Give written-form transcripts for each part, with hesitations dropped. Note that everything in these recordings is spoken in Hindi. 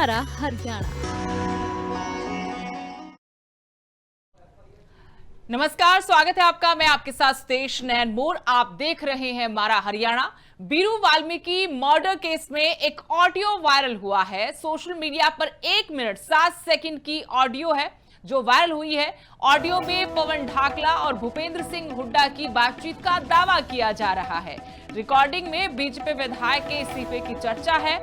मारा हरियाणा। नमस्कार, स्वागत है आपका। मैं आपके साथ सुदेश नैन मोर। आप देख रहे हैं मारा हरियाणा। बीरू वाल्मीकि मर्डर केस में एक ऑडियो वायरल हुआ है। सोशल मीडिया पर 1 मिनट 7 सेकंड की ऑडियो है जो वायरल हुई है। ऑडियो में पवन ढाकला और भूपेंद्र सिंह हुड्डा की बातचीत का दावा किया जा रहा है। रिकॉर्डिंग में बीजेपी विधायक के इस्तीफे की चर्चा है।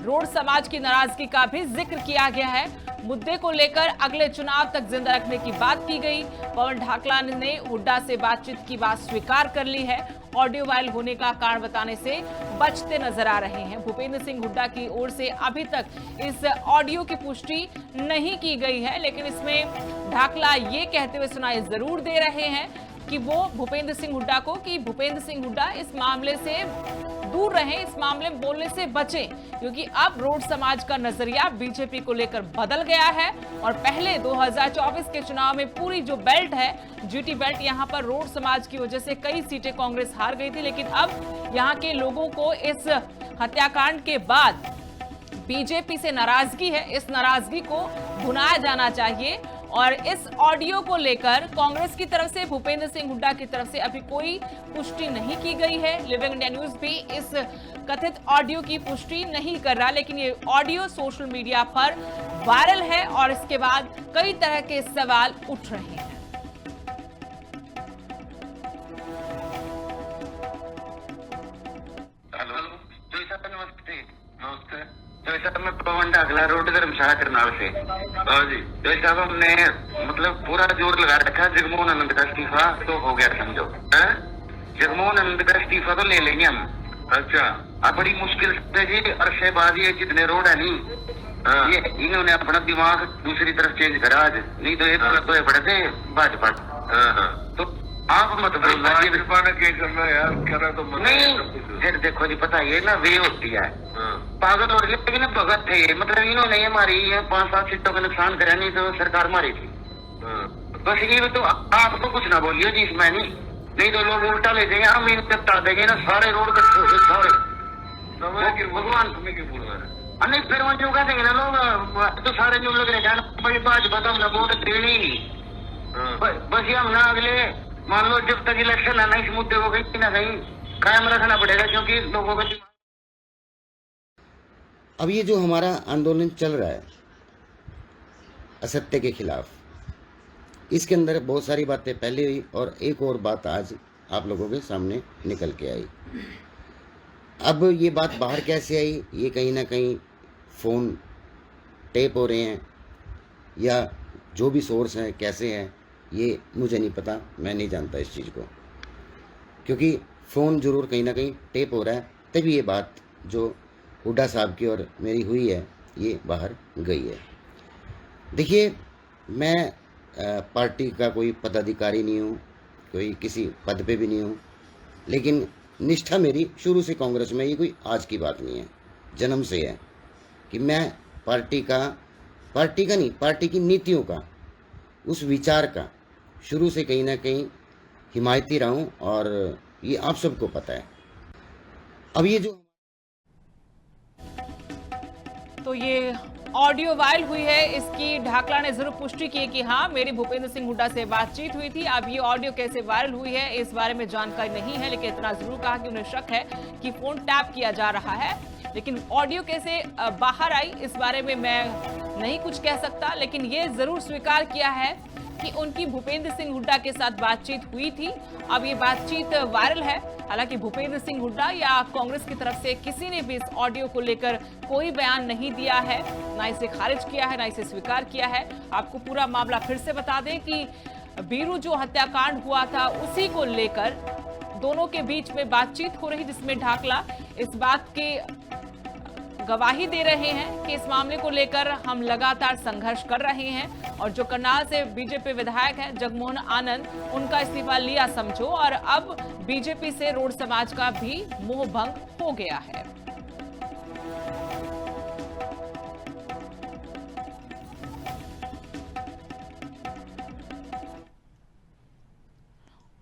रोड समाज की नाराजगी का भी जिक्र किया गया है। मुद्दे को लेकर अगले चुनाव तक जिंदा रखने की बात की गई। पवन ढाकला ने हुड्डा से बातचीत की बात स्वीकार कर ली है। ऑडियो वायरल होने का कारण बताने से बचते नजर आ रहे हैं। भूपेंद्र सिंह हुड्डा की ओर से अभी तक इस ऑडियो की पुष्टि नहीं की गई है, लेकिन इसमें ढाकला ये कहते हुए सुनाई जरूर दे रहे हैं कि वो भूपेंद्र सिंह हुड्डा को कि भूपेंद्र सिंह हुड्डा इस मामले से दूर रहें, इस मामले में बोलने से बचें, क्योंकि अब रोड समाज का नजरिया बीजेपी को लेकर बदल गया है। और पहले 2024 के चुनाव में पूरी जो बेल्ट है, जीटी बेल्ट, यहां पर रोड समाज की वजह से कई सीटें कांग्रेस हार गई थी, लेकिन अब यहां के लोगों को इस हत्याकांड के बाद बीजेपी से नाराजगी है। इस नाराजगी को भुनाया जाना चाहिए। और इस ऑडियो को लेकर कांग्रेस की तरफ से, भूपेंद्र सिंह हुड्डा की तरफ से अभी कोई पुष्टि नहीं की गई है। लिविंग इंडिया न्यूज भी इस कथित ऑडियो की पुष्टि नहीं कर रहा, लेकिन ये ऑडियो सोशल मीडिया पर वायरल है और इसके बाद कई तरह के सवाल उठ रहे हैं। मैं पवन ढाकला रोड धर्मशाला करनाल से। हाँ जी। तो साहब हमने मतलब पूरा जोर लगा रखा, जगमोहन आनंद का इस्तीफा तो हो गया समझो। जगमोहन आनंद का इस्तीफा तो ले लेंगे हम। अच्छा। अब बड़ी मुश्किल से जी अरशेबाज ये जितने रोड है नहीं, ये इन्होंने अपना दिमाग दूसरी तरफ चेंज करा आज, नहीं तो ये तो बड़े थे भाजपा। तो आप मत बोलना यार, करा तो नहीं। फिर देखो जी, पता ये ना वे होती है पागल और लेकिन भगत थे, मतलब इन्होंने हमारी 5-7 सीटों का नुकसान करा, नहीं तो सरकार मारी थी। बस ये तो आप तो कुछ ना बोलिए जी इसमें, नहीं तो लोग उल्टा ले जाएंगे, हम इनका देंगे ना सारे रोड का सारे भगवान तुम्हें क्यों बोल रहा है। नहीं फिर वो जो कह देंगे ना लोग, तो सारे जो लग रहे हैं बड़ी भाजपा तो हमने वोट देनी ही नहीं। बस ये हम ना अगले मान लो जब तक इलेक्शन आना इस मुद्दे को कहीं ना कहीं कायम रखना पड़ेगा, क्योंकि लोगों का। अब ये जो हमारा आंदोलन चल रहा है असत्य के खिलाफ, इसके अंदर बहुत सारी बातें पहले हुई और एक और बात आज आप लोगों के सामने निकल के आई। अब ये बात बाहर कैसे आई, ये कहीं ना कहीं फ़ोन टेप हो रहे हैं या जो भी सोर्स हैं कैसे हैं ये मुझे नहीं पता, मैं नहीं जानता इस चीज़ को, क्योंकि फ़ोन ज़रूर कहीं ना कहीं टेप हो रहा है, तभी ये बात जो हुड्डा साहब की और मेरी हुई है ये बाहर गई है। देखिए, मैं पार्टी का कोई पदाधिकारी नहीं हूँ, कोई किसी पद पे भी नहीं हूँ, लेकिन निष्ठा मेरी शुरू से कांग्रेस में, ये कोई आज की बात नहीं है, जन्म से है कि मैं पार्टी का नहीं, पार्टी की नीतियों का, उस विचार का शुरू से कहीं ना कहीं हिमायती रहा हूँ और ये आप सबको पता है। अब ये जो तो ये ऑडियो वायरल हुई है, इसकी ढाकला ने जरूर पुष्टि की कि हाँ मेरी भूपेंद्र सिंह हुड्डा से बातचीत हुई थी। अब ये ऑडियो कैसे वायरल हुई है इस बारे में जानकारी नहीं है, लेकिन इतना जरूर कहा कि उन्हें शक है कि फोन टैप किया जा रहा है। लेकिन ऑडियो कैसे बाहर आई इस बारे में मैं नहीं कुछ कह सकता, लेकिन ये जरूर स्वीकार किया है कि उनकी भूपेंद्र सिंह हुड्डा के साथ बातचीत हुई थी। अब ये बातचीत वायरल है। हालांकि भूपेंद्र सिंह हुड्डा या कांग्रेस की तरफ से किसी ने भी इस ऑडियो को लेकर कोई बयान नहीं दिया है, ना इसे खारिज किया है, ना इसे स्वीकार किया है। आपको पूरा मामला फिर से बता दें कि बीरू जो हत्याकांड हुआ था उसी को लेकर दोनों के बीच में बातचीत हो रही, जिसमें ढाकला इस बात के गवाही दे रहे हैं कि इस मामले को लेकर हम लगातार संघर्ष कर रहे हैं और जो करनाल से बीजेपी विधायक हैं जगमोहन आनंद, उनका इस्तीफा लिया समझो और अब बीजेपी से रोड समाज का भी मोह भंग हो गया है।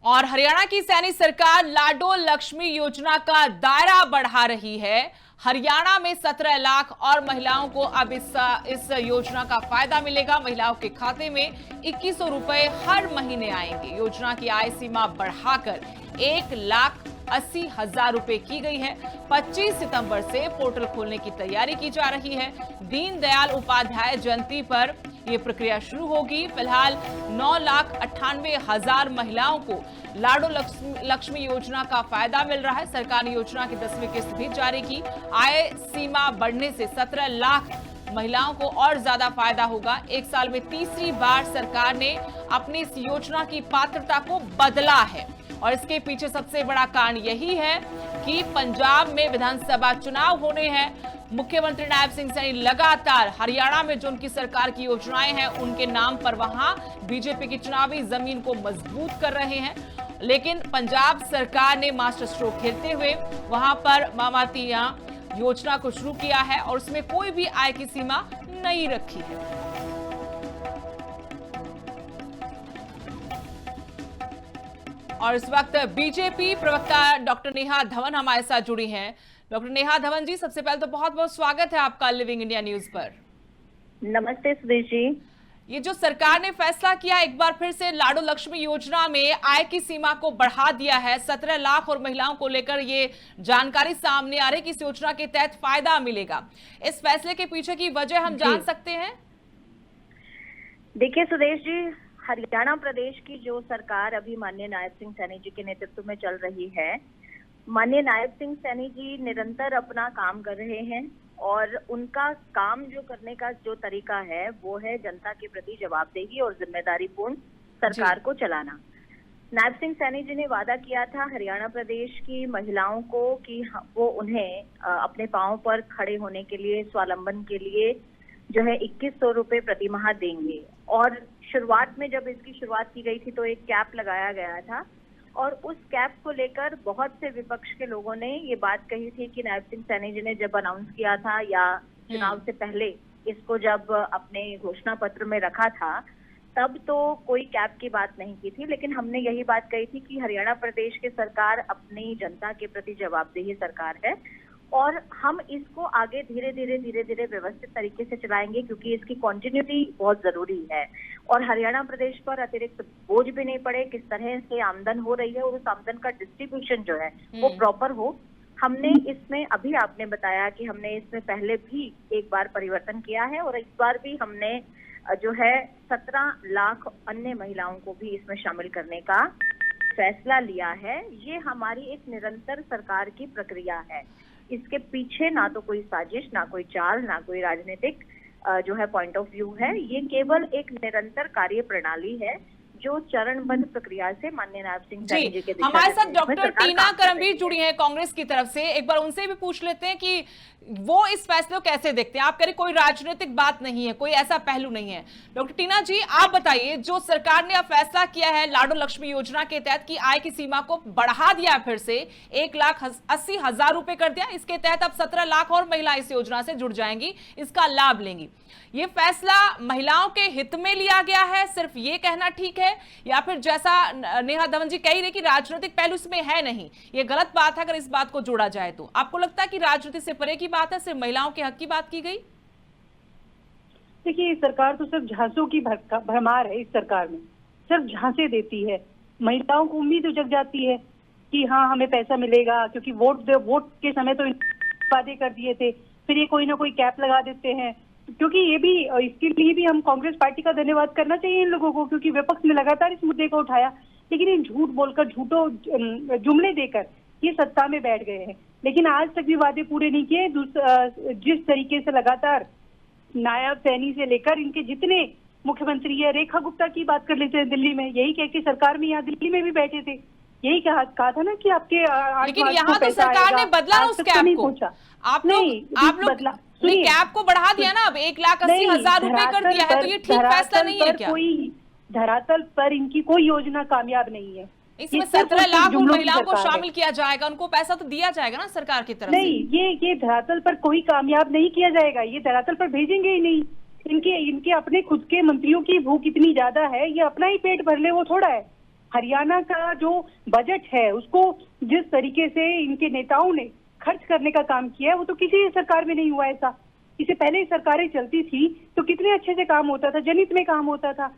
और हरियाणा की सैनी सरकार लाडो लक्ष्मी योजना का दायरा बढ़ा रही है। हरियाणा में 17 लाख और महिलाओं को अब इस योजना का फायदा मिलेगा। महिलाओं के खाते में 2100 रुपए हर महीने आएंगे। योजना की आय सीमा बढ़ाकर 1,80,000 रुपए की गई है। 25 सितंबर से पोर्टल खोलने की तैयारी की जा रही है। दीनदयाल उपाध्याय जयंती पर यह प्रक्रिया शुरू होगी। फिलहाल 9,98,000 महिलाओं को लाडो लक्ष्मी योजना का फायदा मिल रहा है। सरकार ने योजना की 10वीं किस्त भी जारी की। आय सीमा बढ़ने से 17 लाख महिलाओं को और ज्यादा फायदा होगा। एक साल में तीसरी बार सरकार ने अपनी इस योजना की पात्रता को बदला है और इसके पीछे सबसे बड़ा कारण यही है कि पंजाब में विधानसभा चुनाव होने हैं। मुख्यमंत्री नायब सिंह सैनी लगातार हरियाणा में जो उनकी सरकार की योजनाएं हैं उनके नाम पर वहां बीजेपी की चुनावी जमीन को मजबूत कर रहे हैं। लेकिन पंजाब सरकार ने मास्टर स्ट्रोक खेलते हुए वहां पर मामातिया योजना को शुरू किया है और उसमें कोई भी आय की सीमा नहीं रखी है। और इस वक्त बीजेपी प्रवक्ता डॉक्टर नेहा धवन हमारे साथ जुड़ी हैं। डॉक्टर नेहा धवन जी, सबसे पहले तो बहुत बहुत स्वागत है आपका लिविंग इंडिया न्यूज पर। नमस्ते सुदेश जी। ये जो सरकार ने फैसला किया एक बार फिर से लाडो लक्ष्मी योजना में आय की सीमा को बढ़ा दिया है, 17 लाख और महिलाओं को लेकर ये जानकारी सामने आ रही कि इस योजना के तहत फायदा मिलेगा। इस फैसले के पीछे की वजह हम जान सकते हैं? देखिए सुदेश जी, हरियाणा प्रदेश की जो सरकार अभी माननीय नायब सिंह सैनी जी के नेतृत्व में चल रही है, माननीय नायब सिंह सैनी जी निरंतर अपना काम कर रहे हैं और उनका काम जो करने का जो तरीका है वो है जनता के प्रति जवाबदेही और जिम्मेदारीपूर्ण सरकार को चलाना। नायब सिंह सैनी जी ने वादा किया था हरियाणा प्रदेश की महिलाओं को कि वो उन्हें अपने पांव पर खड़े होने के लिए, स्वावलंबन के लिए जो है 2100 रुपए प्रति माह देंगे। और शुरुआत में जब इसकी शुरुआत की गई थी तो एक कैप लगाया गया था और उस कैप को लेकर बहुत से विपक्ष के लोगों ने ये बात कही थी कि नायब सिंह सैनी जी ने जब अनाउंस किया था या चुनाव से पहले इसको जब अपने घोषणा पत्र में रखा था तब तो कोई कैप की बात नहीं की थी, लेकिन हमने यही बात कही थी कि हरियाणा प्रदेश की सरकार अपनी जनता के प्रति जवाबदेही सरकार है और हम इसको आगे धीरे धीरे व्यवस्थित तरीके से चलाएंगे क्योंकि इसकी कंटिन्यूटी बहुत जरूरी है और हरियाणा प्रदेश पर अतिरिक्त बोझ भी नहीं पड़े। किस तरह से आमदन हो रही है और उस आमदन का डिस्ट्रीब्यूशन जो है वो प्रॉपर हो। हमने इसमें अभी आपने बताया कि हमने इसमें पहले भी एक बार परिवर्तन किया है और इस बार भी हमने जो है 17 लाख अन्य महिलाओं को भी इसमें शामिल करने का फैसला लिया है। ये हमारी एक निरंतर सरकार की प्रक्रिया है। इसके पीछे ना तो कोई साजिश, ना कोई चाल, ना कोई राजनीतिक जो है पॉइंट ऑफ व्यू है। ये केवल एक निरंतर कार्य प्रणाली है जो चरणबद्ध प्रक्रिया से माननीय नायब सिंह सैनी जी के हमारे साथ डॉक्टर टीना करमवीर जुड़ी हैं कांग्रेस की तरफ से। एक बार उनसे भी पूछ लेते हैं कि वो इस फैसले को कैसे देखते हैं। आप कह रहे कोई राजनीतिक बात नहीं है, कोई ऐसा पहलू नहीं है। डॉक्टर टीना जी, आप बताइए, जो सरकार ने अब फैसला किया है लाडो लक्ष्मी योजना के तहत की आय की सीमा को बढ़ा दिया, फिर से 1,80,000 रुपए कर दिया। इसके तहत अब 17 लाख और महिलाएं इस योजना से जुड़ जाएंगी, इसका लाभ लेंगी। ये फैसला महिलाओं के हित में लिया गया है, सिर्फ ये कहना ठीक है, या फिर जैसा नेहा धवन जी कह रही कि राजनीतिक पहलू इसमें है नहीं? ये गलत बात है अगर इस बात को जोड़ा जाए तो। आपको लगता है कि राजनीति से परे की बात है, सिर्फ महिलाओं के हक की बात की गई? देखिए, सरकार तो सिर्फ झांसों की भरमार है। इस सरकार में सिर्फ झांसे देती है। महिलाओं को उम्मीद जग जाती है कि हाँ हमें पैसा मिलेगा, क्योंकि वोट के समय तो वादे कर दिए थे, फिर ये कोई ना कोई कैप लगा देते हैं। क्योंकि ये भी, इसके लिए भी हम कांग्रेस पार्टी का धन्यवाद करना चाहिए इन लोगों को, क्योंकि विपक्ष ने लगातार इस मुद्दे को उठाया, लेकिन ये झूठ बोलकर, जुमले देकर ये सत्ता में बैठ गए हैं। लेकिन आज तक भी वादे पूरे नहीं किए। जिस तरीके से लगातार नायब सैनी से लेकर इनके जितने मुख्यमंत्री है, रेखा गुप्ता की बात कर लेते हैं दिल्ली में, यही कह के सरकार में यहाँ दिल्ली में भी बैठे थे, यही कहा था ना कि आपके लेकिन यहाँ तो सरकार ने बदला उस कैप को। आप लोग कैप को बढ़ा दिया ना, अब 1,80,000 रुपए कर दिया है, तो ये ठीक फैसला नहीं है क्या? कोई धरातल पर इनकी कोई योजना कामयाब नहीं है। इसमें 17 लाख महिलाओं को शामिल किया जाएगा, उनको पैसा तो दिया जाएगा ना सरकार की तरफ नहीं, ये धरातल पर कोई कामयाब नहीं किया जाएगा, ये धरातल पर भेजेंगे ही नहीं। इनके अपने खुद के मंत्रियों की भूख इतनी ज्यादा है, ये अपना ही पेट भर ले वो थोड़ा है। हरियाणा का जो बजट है उसको जिस तरीके से इनके नेताओं ने खर्च करने का काम किया है वो तो किसी सरकार में नहीं हुआ ऐसा। इससे पहले सरकारें चलती थी तो कितने अच्छे से काम होता था, जनहित में काम होता था।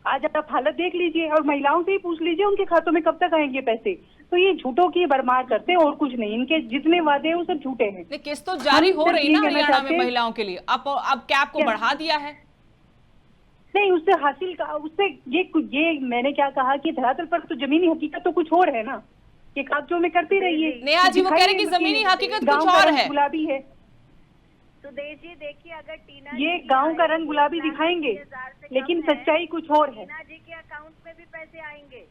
आज आप हालत देख लीजिए और महिलाओं से ही पूछ लीजिए उनके खातों में कब तक आएंगे पैसे। तो ये झूठों की भरमार करते हैं और कुछ नहीं, इनके जितने वादे हैं वो सब झूठे हैं। किस्त तो जारी हो रही ना हरियाणा में महिलाओं के लिए, अब कैप को बढ़ा दिया है। नहीं, उससे हासिल का उससे ये मैंने क्या कहा कि धरातल पर तो जमीनी हकीकत तो कुछ और है ना, ये कागजों में करती रही है। नेहा जी वो कह रहे हैं कि जमीनी हकीकत कुछ और है, गुलाबी है। सुदेश जी देखिए, अगर टीना ये गांव का रंग गुलाबी दिखाएंगे लेकिन सच्चाई कुछ और है। टीना जी के अकाउंट में भी पैसे आएंगे,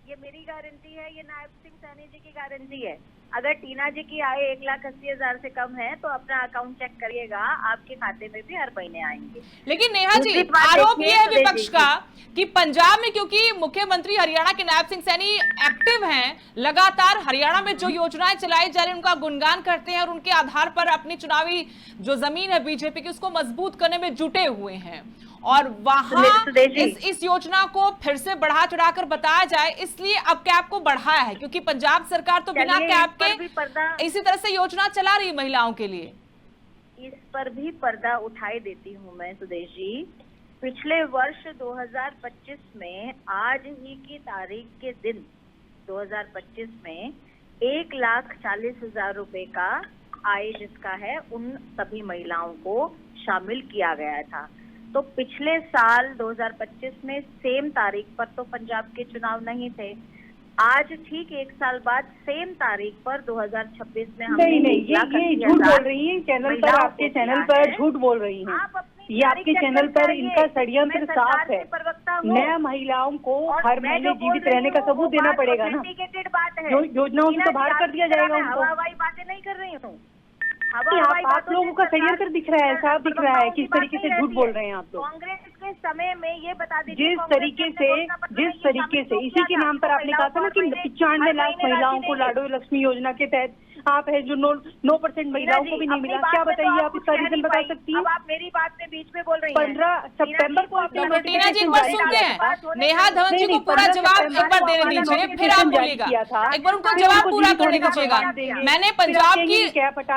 ये मेरी गारंटी है, ये नायब सिंह सैनी जी की गारंटी है। अगर टीना जी की आय 1,80,000 से कम है तो अपना अकाउंट चेक करिएगा, आपके खाते में भी हर महीने आएंगे। लेकिन नेहा जी आरोप ये है विपक्ष का कि पंजाब में क्योंकि मुख्यमंत्री हरियाणा के नायब सिंह सैनी एक्टिव हैं, लगातार हरियाणा में जो योजनाएं चलाई जा रही हैं उनका गुणगान करते हैं और उनके आधार पर अपनी चुनावी जो जमीन है बीजेपी की उसको मजबूत करने में जुटे हुए हैं, और वहां इस योजना को फिर से बढ़ा चढ़ाकर बताया जाए, इसलिए अब कैप को बढ़ाया है क्योंकि पंजाब सरकार तो बिना कैप के इसी तरह से योजना चला रही महिलाओं के लिए। इस पर भी पर्दा उठाई देती हूँ मैं सुदेश जी। पिछले वर्ष 2025 में आज ही की तारीख के दिन 2025 में 1,40,000 रुपए का आय जिसका है उन सभी महिलाओं को शामिल किया गया था। तो पिछले साल 2025 में सेम तारीख पर तो पंजाब के चुनाव नहीं थे, आज ठीक 1 साल बाद सेम तारीख पर 2026 में हमने नहीं, ये झूठ बोल रही है चैनल पर, आपके चैनल पर झूठ बोल रही हैं। ये आपके चैनल पर इनका षड्यंत्र साफ है। नया महिलाओं को हर महीने जीवित रहने का सबूत देना पड़ेगा ना, योजनाओं से तो बाहर कर दिया जाएगा उनको। हवाई बातें नहीं कर रही हूँ, आप लोगों का षड्यंत्र दिख रहा है, साफ दिख रहा है किस तरीके से झूठ बोल रहे हैं आप लोग। कांग्रेस के समय में ये बता दीजिए जिस तरीके से इसी के नाम पर आपने कहा था ना कि 95 लाख महिलाओं को लाडो लक्ष्मी योजना के तहत आप है जो 9% महिलाओं को भी नहीं मिला, क्या बताइए आप इसका रीजन बता सकती हैं? आप मेरी बात में बीच में बोल रही हैं। 15 सितंबर को आपने टीना जी एक बार सुनते हैं, नेहा धवन जी को पूरा जवाब एक बार देने दीजिए, फिर आप बोलिएगा। एक बार उनको जवाब पूरा करने दीजिएगा। मैंने पंजाब की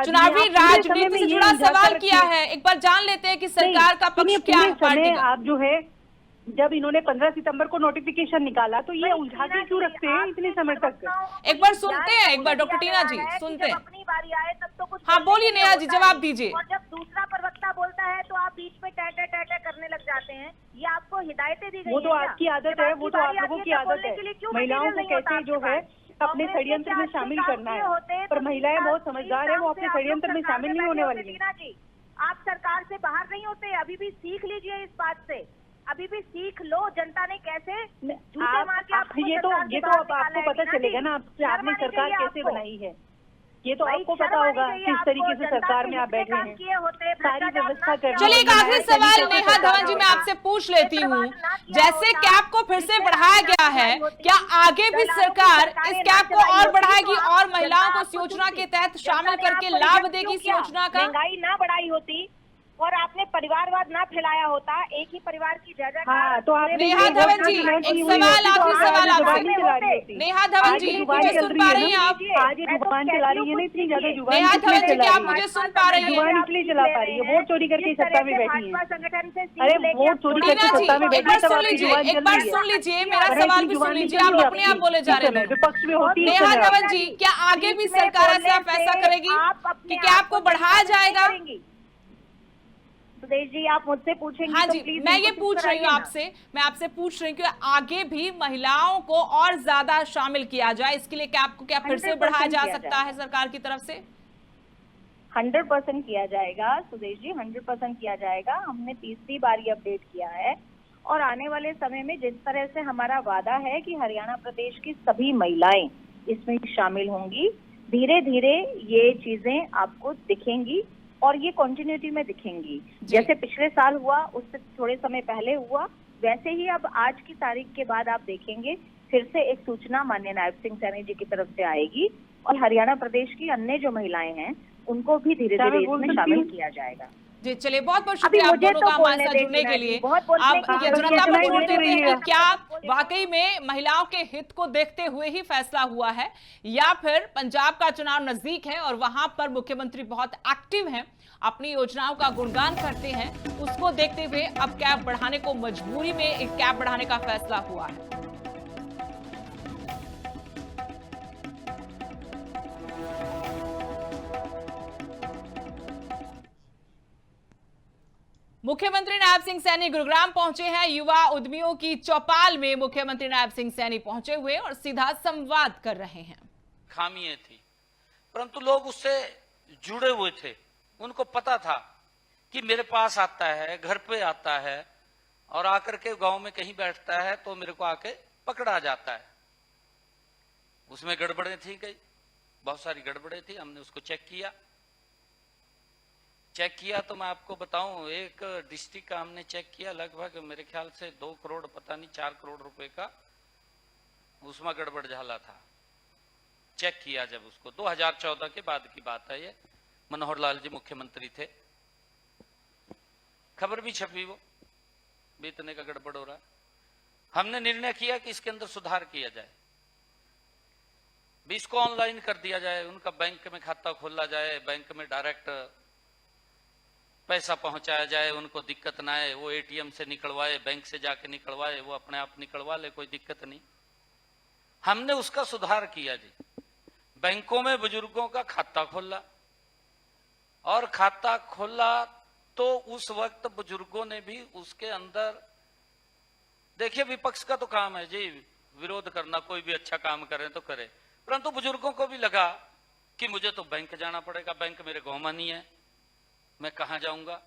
चुनावी राजनीति से जुड़ा सवाल किया है, एक बार जान लेते हैं कि सरकार का पक्ष क्या है पार्टी का। आप जो है जब इन्होंने 15 सितंबर को नोटिफिकेशन निकाला तो ये उलझा के क्यों रखते हैं इतने समय तक? एक बार सुनते हैं, एक बार डॉक्टर टीना जी सुनते हैं। अपनी बारी आए तब तो कुछ। हाँ बोलिए नेहा जी, जवाब दीजिए। और जब दूसरा प्रवक्ता बोलता है तो आप बीच में टैटा टैटा करने लग जाते हैं, ये आपको हिदायतें दी गई। वो तो आपकी आदत है, वो तो आप लोगों की आदत है, महिलाओं को कैसे जो है अपने षड्यंत्र में शामिल करना है। पर महिलाएं बहुत समझदार है, वो अपने षड्यंत्र में शामिल नहीं होने वाली है। आप सरकार से बाहर नहीं होते, अभी भी सीख लीजिए इस बात से, अभी भी सीख लो। जनता ने कैसे झूठे मार के ये तो आपको पता चलेगा ना आपने सरकार कैसे बनाई है, ये तो आपको पता होगा किस तरीके से सरकार में आप बैठे हैं, सारी व्यवस्था कर। चलिए एक आखिरी सवाल नेहा धवन जी मैं आपसे पूछ लेती हूँ, जैसे कैप को फिर से बढ़ाया गया है, क्या आगे भी सरकार इस कैप को और बढ़ाएगी और महिलाओं को इस योजना के तहत शामिल करके लाभ देगी इस योजना का? महंगाई ना बढ़ाई होती और आपने परिवारवाद ना फैलाया होता, एक ही परिवार की जगह। हाँ, तो नेहा धवन जी एक सवाल, आखिरी सवाल आपसे। नेहा धवन जी मुझे सुन पा रही हैं आप? आज ये जुबान चला रही है ना, इतनी ज्यादा जुबान। नेहा धवन जी क्या आप मुझे सुन पा रही हैं? जुबान इसलिए चला पा रही है, वोट चोरी करके सत्ता में बैठी है। अरे वोट चोरी करके सत्ता में बैठी है, एक बार सुन लीजिए, मेरा सवाल भी सुन लीजिए, आप अपने आप बोले जा रहे हैं। विपक्ष में होती है नेहा धवन जी, क्या आगे भी सरकार ऐसा फैसला करेगी कि कैप को बढ़ाया जाएगा? सुदेश जी आप मुझसे पूछेंगे? हाँ तो जी, मैं ये पूछ रही हूँ आपसे, मैं आपसे पूछ रही हूँ कि आगे भी महिलाओं को और ज्यादा शामिल किया जाए, इसके लिए कैप को क्या फिर से बढ़ाया जा सकता है सरकार की तरफ से? 100% किया जाएगा सुदेश जी, 100% किया जाएगा। हमने 30वीं बार ये अपडेट किया है और आने वाले समय में जिस तरह से हमारा वादा है कि हरियाणा प्रदेश की सभी महिलाएं इसमें शामिल होंगी, धीरे धीरे ये चीजें आपको दिखेंगी और ये कंटिन्यूटी में दिखेंगी। जैसे पिछले साल हुआ, उससे थोड़े समय पहले हुआ, वैसे ही अब आज की तारीख के बाद आप देखेंगे फिर से एक सूचना माननीय नायब सिंह सैनी जी की तरफ से आएगी और हरियाणा प्रदेश की अन्य जो महिलाएं हैं उनको भी धीरे धीरे इसमें शामिल किया जाएगा। जी चलिए, बहुत बहुत अभी शुक्रिया आप मुझे दोनों तो का हमारे बोलने साथ दे जुड़ने शीना के जी, लिए। बहुत बोलने अब की ये जरूरत जनता पर नहीं, छोड़ बोलने देते दीजिए। हैं कि क्या वाकई में महिलाओं के हित को देखते हुए ही फैसला हुआ है, या फिर पंजाब का चुनाव नजदीक है और वहां पर मुख्यमंत्री बहुत एक्टिव हैं, अपनी योजनाओं का गुणगान करते हैं, उसको देखते हुए अब कैब बढ़ाने को मजबूरी में एक कैब बढ़ाने का फैसला हुआ है। मुख्यमंत्री नायब सिंह सैनी गुरुग्राम पहुंचे हैं। युवा उद्यमियों की चौपाल में मुख्यमंत्री नायब सिंह सैनी पहुंचे हुए और सीधा संवाद कर रहे हैं। खामियां थी, परंतु लोग उससे जुड़े हुए थे। उनको पता था कि मेरे पास आता है, घर पे आता है और आकर के गांव में कहीं बैठता है तो मेरे को आके पकड़ा जाता है। उसमें गड़बड़ें थी, कई बहुत सारी गड़बड़ें थी। हमने उसको चेक किया तो मैं आपको बताऊं, एक डिस्ट्रिक्ट का हमने चेक किया, लगभग मेरे ख्याल से 2 करोड़, पता नहीं 4 करोड़ रुपए का उसमें गड़बड़ झाला था। चेक किया जब उसको, 2014 के बाद की बात है ये, मनोहर लाल जी मुख्यमंत्री थे, खबर भी छपी वो भी इतने का गड़बड़ हो रहा। हमने निर्णय किया कि इसके अंदर सुधार किया जाए, भी इसको ऑनलाइन कर दिया जाए, उनका बैंक में खाता खोला जाए, बैंक में डायरेक्ट पैसा पहुंचाया जाए, उनको दिक्कत ना आए, वो एटीएम से निकलवाए, बैंक से जाके निकलवाए, वो अपने आप निकलवा ले, कोई दिक्कत नहीं। हमने उसका सुधार किया जी। बैंकों में बुजुर्गों का खाता खोला, और खाता खोला तो उस वक्त बुजुर्गों ने भी उसके अंदर, देखिए विपक्ष का तो काम है जी विरोध करना, कोई भी अच्छा काम करे तो करे, परंतु बुजुर्गों को भी लगा कि मुझे तो बैंक जाना पड़ेगा, बैंक मेरे गांव में नहीं है, मैं कहां जाऊंगा।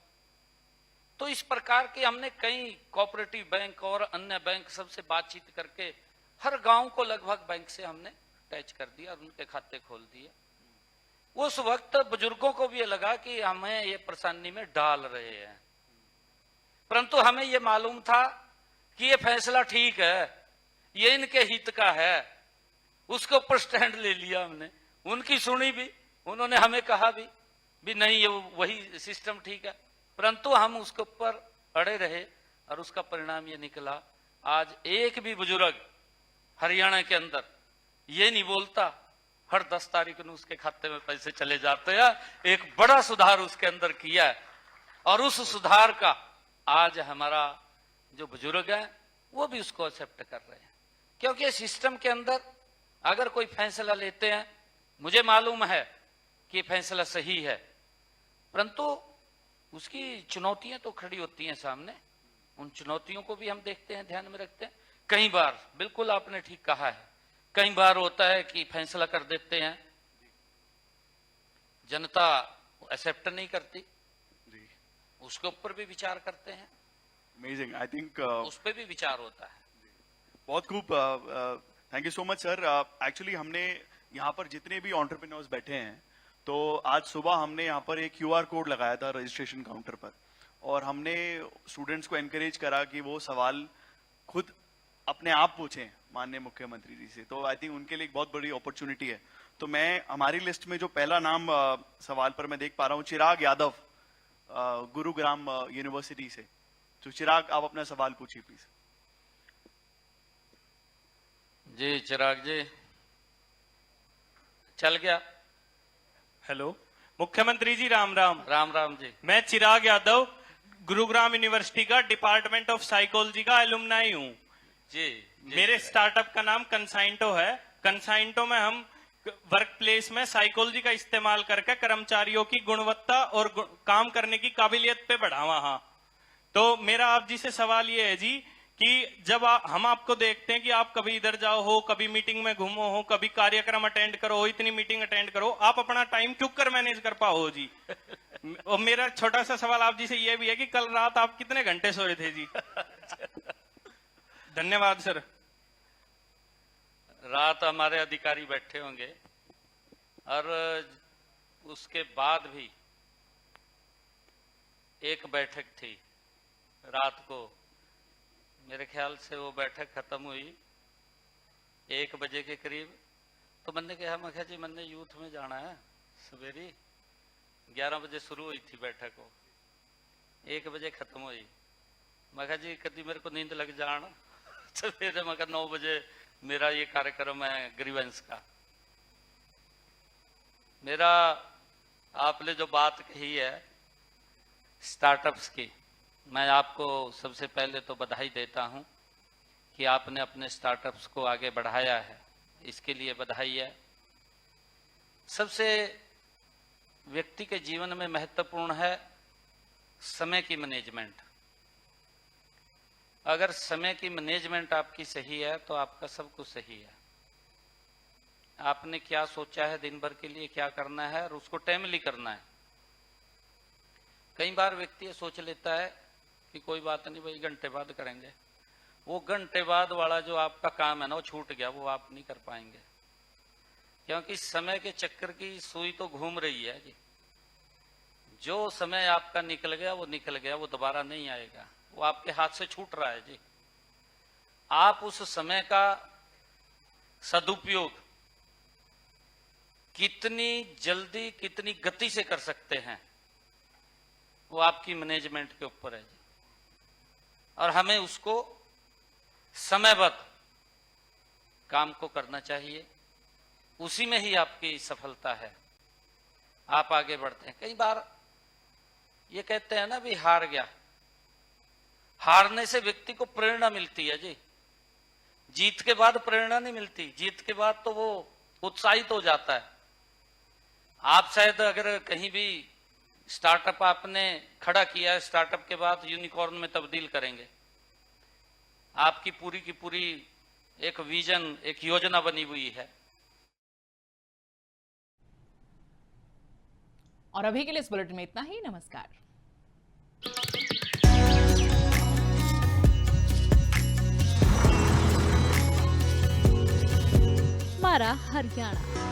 तो इस प्रकार के हमने कई कोऑपरेटिव बैंक और अन्य बैंक सबसे बातचीत करके हर गांव को लगभग बैंक से हमने अटैच कर दिया और उनके खाते खोल दिए। उस वक्त बुजुर्गों को भी ये लगा कि हमें ये परेशानी में डाल रहे हैं, परंतु हमें ये मालूम था कि ये फैसला ठीक है, ये इनके हित का है। उसके ऊपर स्टैंड ले लिया हमने, उनकी सुनी भी, उन्होंने हमें कहा भी नहीं ये वही सिस्टम ठीक है, परंतु हम उसके ऊपर अड़े रहे और उसका परिणाम ये निकला। आज एक भी बुजुर्ग हरियाणा के अंदर ये नहीं बोलता हर 10 तारीख को उसके खाते में पैसे चले जाते हैं। एक बड़ा सुधार उसके अंदर किया है और उस सुधार का आज हमारा जो बुजुर्ग है वो भी उसको एक्सेप्ट कर रहे हैं, क्योंकि सिस्टम के अंदर अगर कोई फैसला लेते हैं, मुझे मालूम है कि फैसला सही है, परंतु उसकी चुनौतियां तो खड़ी होती हैं सामने। उन चुनौतियों को भी हम देखते हैं, ध्यान में रखते हैं। कई बार बिल्कुल आपने ठीक कहा है, कई बार होता है कि फैसला कर देते हैं, जनता एक्सेप्ट नहीं करती, उसके ऊपर भी विचार करते हैं। अमेजिंग, आई थिंक उस पर भी विचार होता है। बहुत खूब, thank you so much sir. Actually हमने यहाँ पर जितने भी एंटरप्रेन्योर्स बैठे हैं, तो आज सुबह हमने यहाँ पर एक QR कोड लगाया था रजिस्ट्रेशन काउंटर पर, और हमने स्टूडेंट्स को एनकरेज करा कि वो सवाल खुद अपने आप पूछें माननीय मुख्यमंत्री जी से। तो आई थिंक उनके लिए एक बहुत बड़ी अपॉर्चुनिटी है। तो मैं, हमारी लिस्ट में जो पहला नाम सवाल पर मैं देख पा रहा हूँ, चिराग यादव, गुरुग्राम यूनिवर्सिटी से। तो चिराग, आप अपना सवाल पूछिए प्लीज। जी चिराग जी, चल गया। हेलो मुख्यमंत्री जी, राम राम। राम राम जी। मैं चिराग यादव, गुरुग्राम यूनिवर्सिटी का डिपार्टमेंट ऑफ साइकोलॉजी का एलुमनाई हूँ जी। मेरे स्टार्टअप का नाम कंसाइंटो है। कंसाइंटो में हम वर्क प्लेस में साइकोलॉजी का इस्तेमाल करके कर्मचारियों की गुणवत्ता और काम करने की काबिलियत पे बढ़ावा। हाँ, तो मेरा आप जी से सवाल ये है जी कि जब हम आपको देखते हैं कि आप कभी इधर जाओ हो, कभी मीटिंग में घूमो हो, कभी कार्यक्रम अटेंड करो हो, इतनी मीटिंग अटेंड करो, आप अपना टाइम क्यों कर मैनेज कर पाओ जी? और मेरा छोटा सा सवाल आप जी से ये भी है कि कल रात आप कितने घंटे सोए थे जी? धन्यवाद सर। रात हमारे अधिकारी बैठे होंगे और उसके बाद भी एक बैठक थी रात को, मेरे ख्याल से वो बैठक खत्म हुई 1 बजे के करीब। तो मैंने कहा, मैं कहा जी मैंने यूथ में जाना है, सवेरे 11 बजे शुरू हुई थी बैठक। 1 बजे खत्म हुई। मैं कहा जी कभी मेरे को नींद लग जाना सवेरे मैं 9 बजे मेरा ये कार्यक्रम है ग्रीवेंस का। मेरा आपने जो बात कही है स्टार्टअप्स की, मैं आपको सबसे पहले तो बधाई देता हूं कि आपने अपने स्टार्टअप्स को आगे बढ़ाया है, इसके लिए बधाई है। सबसे व्यक्ति के जीवन में महत्वपूर्ण है समय की मैनेजमेंट। अगर समय की मैनेजमेंट आपकी सही है तो आपका सब कुछ सही है। आपने क्या सोचा है दिन भर के लिए क्या करना है और उसको टाइमली करना है। कई बार व्यक्ति ये सोच लेता है कि कोई बात नहीं भाई घंटे बाद करेंगे, वो घंटे बाद वाला जो आपका काम है ना वो छूट गया, वो आप नहीं कर पाएंगे, क्योंकि समय के चक्कर की सुई तो घूम रही है जी। जो समय आपका निकल गया वो निकल गया, वो दोबारा नहीं आएगा, वो आपके हाथ से छूट रहा है जी। आप उस समय का सदुपयोग कितनी जल्दी कितनी गति से कर सकते हैं वो आपकी मैनेजमेंट के ऊपर है जी। और हमें उसको समयबद्ध काम को करना चाहिए, उसी में ही आपकी सफलता है, आप आगे बढ़ते हैं। कई बार ये कहते हैं ना भी हार गया, हारने से व्यक्ति को प्रेरणा मिलती है जी, जीत के बाद प्रेरणा नहीं मिलती। जीत के बाद तो वो उत्साहित हो जाता है। आप शायद अगर कहीं भी स्टार्टअप आपने खड़ा किया है, स्टार्टअप के बाद यूनिकॉर्न में तब्दील करेंगे, आपकी पूरी की पूरी एक विजन एक योजना बनी हुई है। और अभी के लिए इस बुलेटिन में इतना ही। नमस्कार। हमारा हरियाणा।